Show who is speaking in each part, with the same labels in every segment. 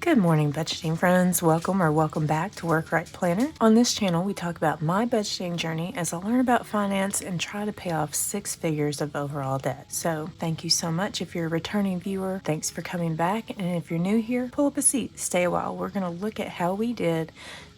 Speaker 1: Good morning, budgeting friends. Welcome back to Work Right Planner. On this channel, we talk about my budgeting journey as I learn about finance and try to pay off 6 figures of overall debt. So thank you so much. If you're a returning viewer, thanks for coming back. And if you're new here, pull up a seat, stay a while. We're going to look at how we did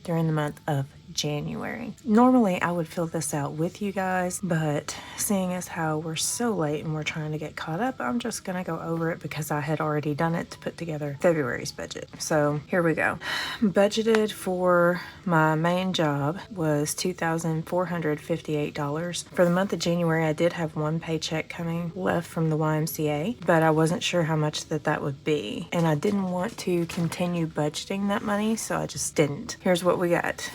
Speaker 1: during the month of January. Normally I would fill this out with you guys, but seeing as how we're so late and we're trying to get caught up, I'm just gonna go over it because I had already done it to put together February's budget. So here we go. Budgeted for my main job was $2,458. For the month of January, I did have one paycheck coming left from the YMCA, but I wasn't sure how much that would be. And I didn't want to continue budgeting that money, so I just didn't. Here's what we got.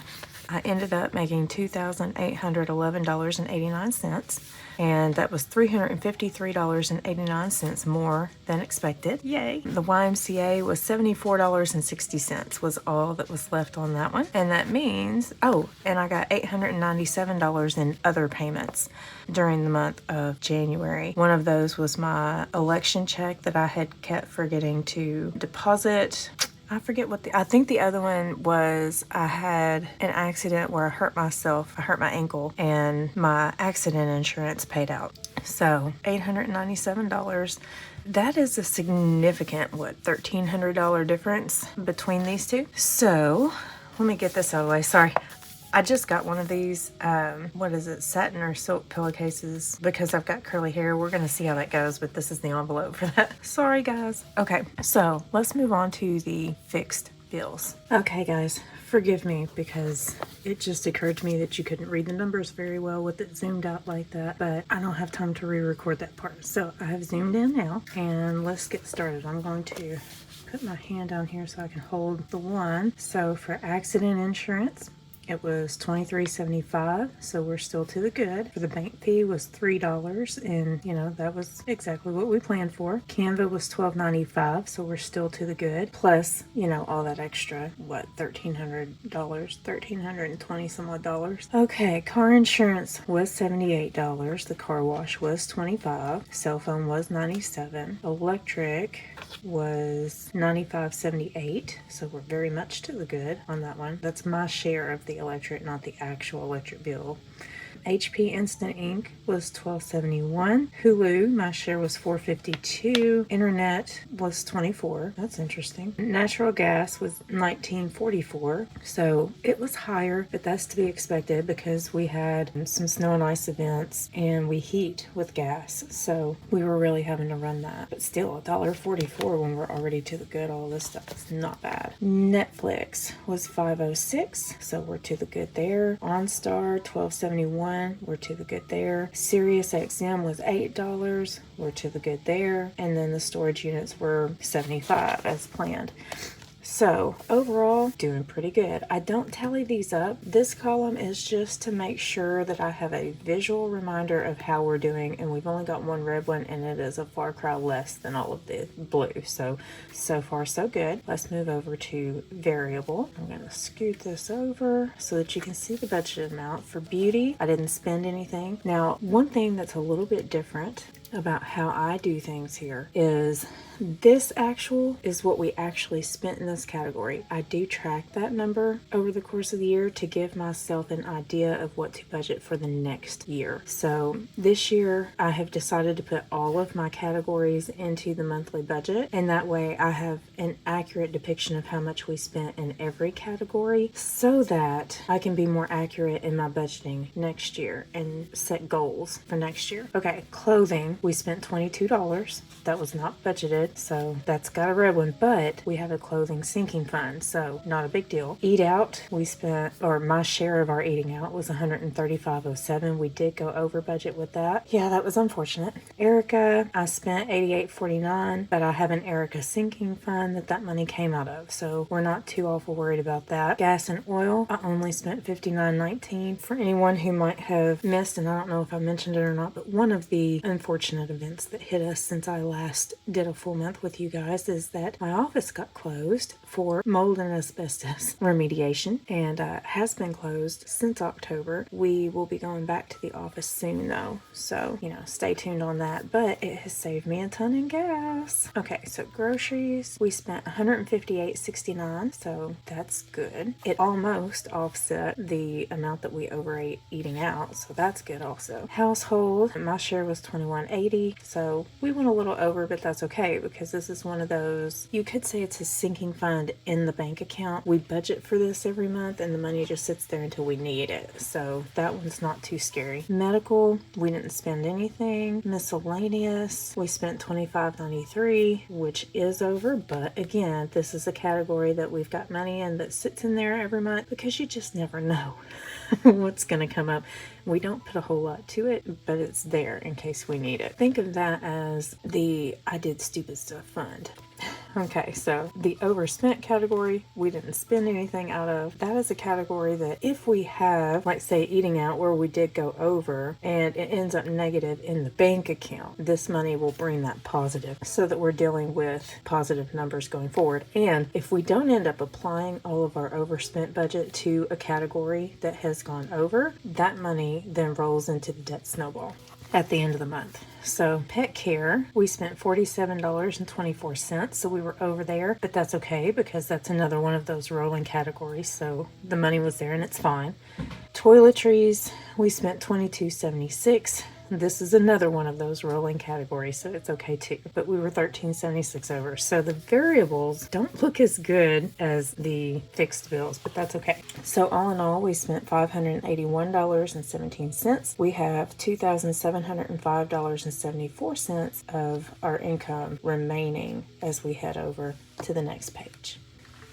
Speaker 1: I ended up making $2,811.89, and that was $353.89 more than expected. Yay! The YMCA was $74.60 was all that was left on that one, and that means, and I got $897 in other payments during the month of January. One of those was my election check that I had kept forgetting to deposit. I forget I think the other one was I had an accident where I hurt myself. I hurt my ankle and my accident insurance paid out. So $897. That is a significant, $1,300 difference between these two. So let me get this out of the way. Sorry. I just got one of these, satin or silk pillowcases because I've got curly hair. We're going to see how that goes, but this is the envelope for that. Sorry, guys. Okay, so let's move on to the fixed bills. Okay, guys, forgive me because it just occurred to me that you couldn't read the numbers very well with it zoomed out like that, but I don't have time to re-record that part. So I have zoomed in now, and let's get started. I'm going to put my hand down here so I can hold the one. So for accident insurance, it was $23.75, so we're still to the good. For the bank fee was $3, and that was exactly what we planned for. Canva was $12.95, so we're still to the good. Plus, all that extra, $1,300, $1,320 some odd dollars. Okay, car insurance was $78. The car wash was $25. Cell phone was $97. Electric was $95.78, so we're very much to the good on that one. That's my share of the electric, not the actual electric bill. HP Instant Ink was $12.71. Hulu, my share was $4.52. Internet was $24. That's interesting. Natural gas was $19.44. So it was higher, but that's to be expected because we had some snow and ice events and we heat with gas. So we were really having to run that. But still, $1.44 when we're already to the good. All this stuff is not bad. Netflix was $5.06. So we're to the good there. OnStar, $12.71. We're to the good there. Sirius XM was $8. We're to the good there. And then the storage units were $75 as planned. So overall, doing pretty good. I don't tally these up. This column is just to make sure that I have a visual reminder of how we're doing, and we've only got one red one, and it is a far cry less than all of the blue. So far so good. Let's move over to variable. I'm going to scoot this over so that you can see the budgeted amount. For beauty, I didn't spend anything. Now, one thing that's a little bit different about how I do things here is this actual is what we actually spent in this category. I do track that number over the course of the year to give myself an idea of what to budget for the next year. So this year I have decided to put all of my categories into the monthly budget, and that way I have an accurate depiction of how much we spent in every category so that I can be more accurate in my budgeting next year and set goals for next year. Okay, clothing, we spent $22. That was not budgeted, so that's got a red one, but we have a clothing sinking fund, so not a big deal. Eat out, we spent, or my share of our eating out was $135.07. We did go over budget with that. Yeah, that was unfortunate. Erica, I spent $88.49, but I have an Erica sinking fund that money came out of, so we're not too awful worried about that. Gas and oil, I only spent $59.19. For anyone who might have missed, and I don't know if I mentioned it or not, but one of the unfortunate unfortunate events that hit us since I last did a full month with you guys is that my office got closed for mold and asbestos remediation, and has been closed since October. We will be going back to the office soon though, so stay tuned on that, but it has saved me a ton in gas. Okay, so groceries, we spent $158.69, so that's good. It almost offset the amount that we overate eating out, so that's good also. Household, my share was $21.80, so we went a little over, but that's okay because this is one of those, you could say it's a sinking fund in the bank account. We budget for this every month and the money just sits there until we need it, so that one's not too scary. Medical, we didn't spend anything. Miscellaneous, we spent $25.93, which is over, but again, this is a category that we've got money in that sits in there every month because you just never know what's going to come up. We don't put a whole lot to it, but it's there in case we need it. Think of that as the I did stupid stuff fund. Okay, so the overspent category, we didn't spend anything out of. That is a category that if we have, like say eating out where we did go over and it ends up negative in the bank account, this money will bring that positive so that we're dealing with positive numbers going forward. And if we don't end up applying all of our overspent budget to a category that has gone over, that money then rolls into the debt snowball at the end of the month. So pet care, we spent $47.24, so we were over there, but that's okay because that's another one of those rolling categories, so the money was there and it's fine. Toiletries, we spent $22.76. This is another one of those rolling categories, so it's okay too. But we were $13.76 over. So the variables don't look as good as the fixed bills, but that's okay. So all in all, we spent $581.17. We have $2,705.74 of our income remaining as we head over to the next page.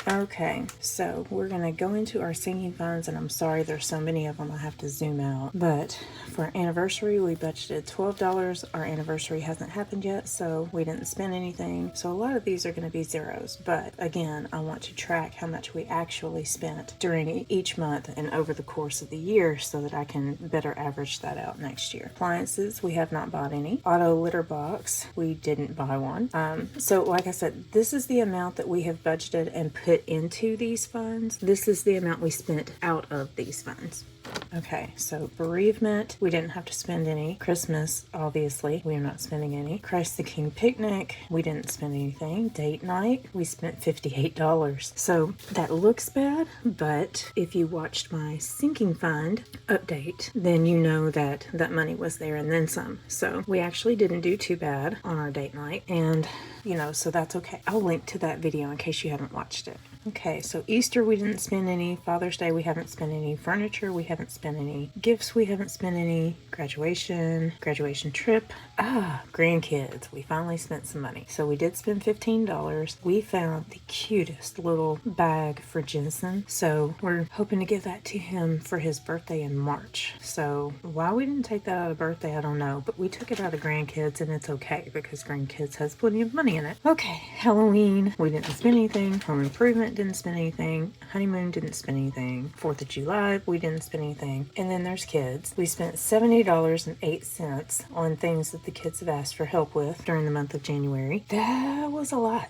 Speaker 1: Okay, so we're going to go into our sinking funds, and I'm sorry there's so many of them, I have to zoom out. But for anniversary, we budgeted $12. Our anniversary hasn't happened yet, so we didn't spend anything. So a lot of these are going to be zeros. But again, I want to track how much we actually spent during each month and over the course of the year so that I can better average that out next year. Appliances, we have not bought any. Auto litter box, we didn't buy one. So like I said, this is the amount that we have budgeted and put into these funds. This is the amount we spent out of these funds. Okay, so bereavement, we didn't have to spend any. Christmas, obviously, we are not spending any. Christ the King picnic, we didn't spend anything. Date night, we spent $58. So that looks bad, but if you watched my sinking fund update, then you know that that money was there and then some. So we actually didn't do too bad on our date night, and so that's okay. I'll link to that video in case you haven't watched it. Okay, so Easter we didn't spend any, Father's Day we haven't spent any, furniture we haven't spent any, gifts we haven't spent any, graduation trip, grandkids, we finally spent some money. So we did spend $15. We found the cutest little bag for Jensen, so we're hoping to give that to him for his birthday in March. So why we didn't take that out of birthday, I don't know, but we took it out of grandkids and it's okay because grandkids has plenty of money in it. Okay, Halloween, we didn't spend anything, home improvement didn't spend anything, honeymoon didn't spend anything, 4th of July we didn't spend anything, and then there's kids. We spent $70.08 on things that the kids have asked for help with during the month of January. That was a lot,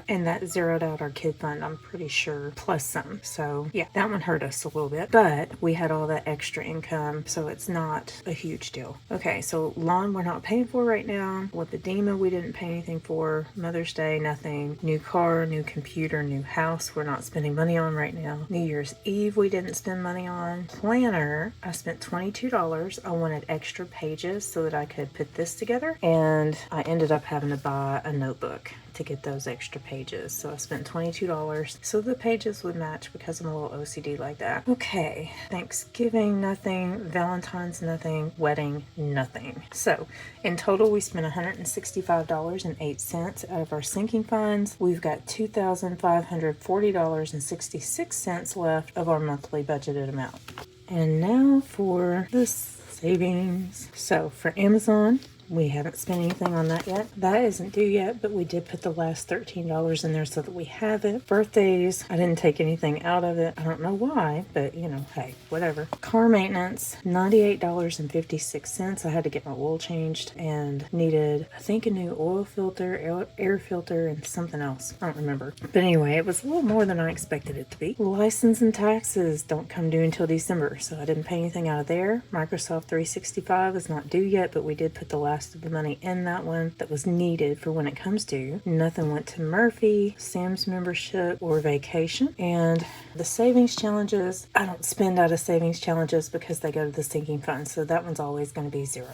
Speaker 1: and that zeroed out our kid fund, I'm pretty sure, plus some. So yeah, that one hurt us a little bit, but we had all that extra income, so it's not a huge deal. Okay, so lawn we're not paying for right now, lipedema we didn't pay anything for, Mother's Day nothing, new car, new computer, new house we're not spending money on right now. New Year's Eve we didn't spend money on. Planner, I spent $22. I wanted extra pages so that I could put this together, and I ended up having to buy a notebook to get those extra pages. So I spent $22 so the pages would match because I'm a little OCD like that. Okay, Thanksgiving, nothing. Valentine's, nothing. Wedding, nothing. So in total, we spent $165.08 out of our sinking funds. We've got $2,540.66 left of our monthly budgeted amount. And now for the savings. So for Amazon, we haven't spent anything on that yet. That isn't due yet, but we did put the last $13 in there so that we have it. Birthdays, I didn't take anything out of it. I don't know why, but you know, hey, whatever. Car maintenance, $98.56. I had to get my oil changed and needed, I think, a new oil filter, air filter, and something else. I don't remember. But anyway, it was a little more than I expected it to be. License and taxes don't come due until December, so I didn't pay anything out of there. Microsoft 365 is not due yet, but we did put the last of the money in that one that was needed for when it comes due. Nothing went to Murphy, Sam's membership, or vacation. And the savings challenges, I don't spend out of savings challenges because they go to the sinking fund, so that one's always going to be zero.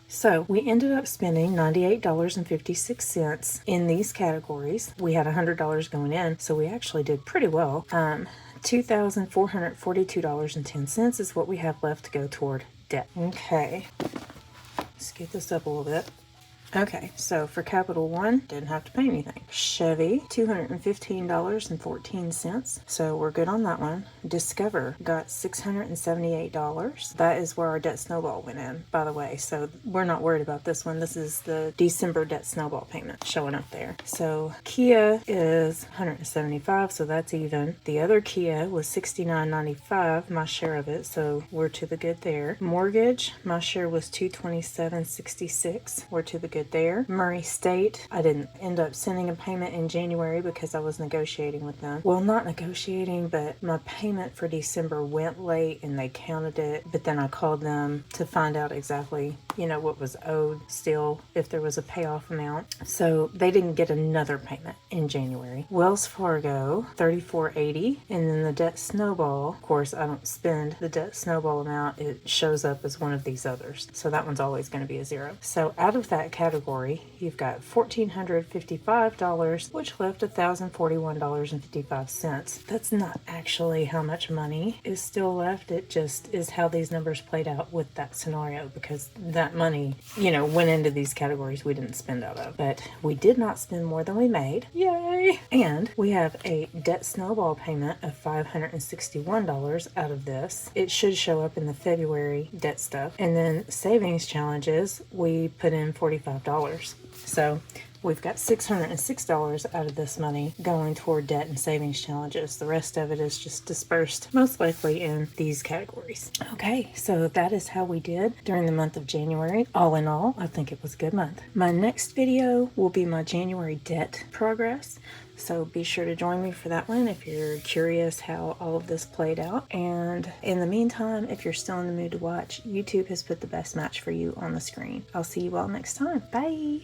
Speaker 1: So we ended up spending $98.56 in these categories. We had $100 going in, so we actually did pretty well. $2,442.10 is what we have left to go toward debt. Okay, let's get this up a little bit. Okay, so for Capital One, didn't have to pay anything. Chevy, $215.14. So we're good on that one. Discover got $678. That is where our debt snowball went in, by the way. So we're not worried about this one. This is the December debt snowball payment showing up there. So Kia is $175, so that's even. The other Kia was $69.95, my share of it, so we're to the good there. Mortgage, my share was $227.66. We're to the good there. Murray State, I didn't end up sending a payment in January because I was negotiating with them. Well, not negotiating, but my payment for December went late and they counted it, but then I called them to find out exactly, you know, what was owed still, if there was a payoff amount. So they didn't get another payment in January. Wells Fargo, $34.80, and then the debt snowball, of course, I don't spend the debt snowball amount. It shows up as one of these others. So that one's always going to be a zero. So out of that category, you've got $1,455, which left $1,041.55. That's not actually how much money is still left. It just is how these numbers played out with that scenario, because that money, you know, went into these categories we didn't spend out of. But we did not spend more than we made. Yay! And we have a debt snowball payment of $561 out of this. It should show up in the February debt stuff. And then savings challenges, we put in $45. So we've got $606 out of this money going toward debt and savings challenges. The rest of it is just dispersed, most likely in these categories. Okay, so that is how we did during the month of January. All in all, I think it was a good month. My next video will be my January debt progress. So be sure to join me for that one if you're curious how all of this played out. And in the meantime, if you're still in the mood to watch, YouTube has put the best match for you on the screen. I'll see you all next time. Bye!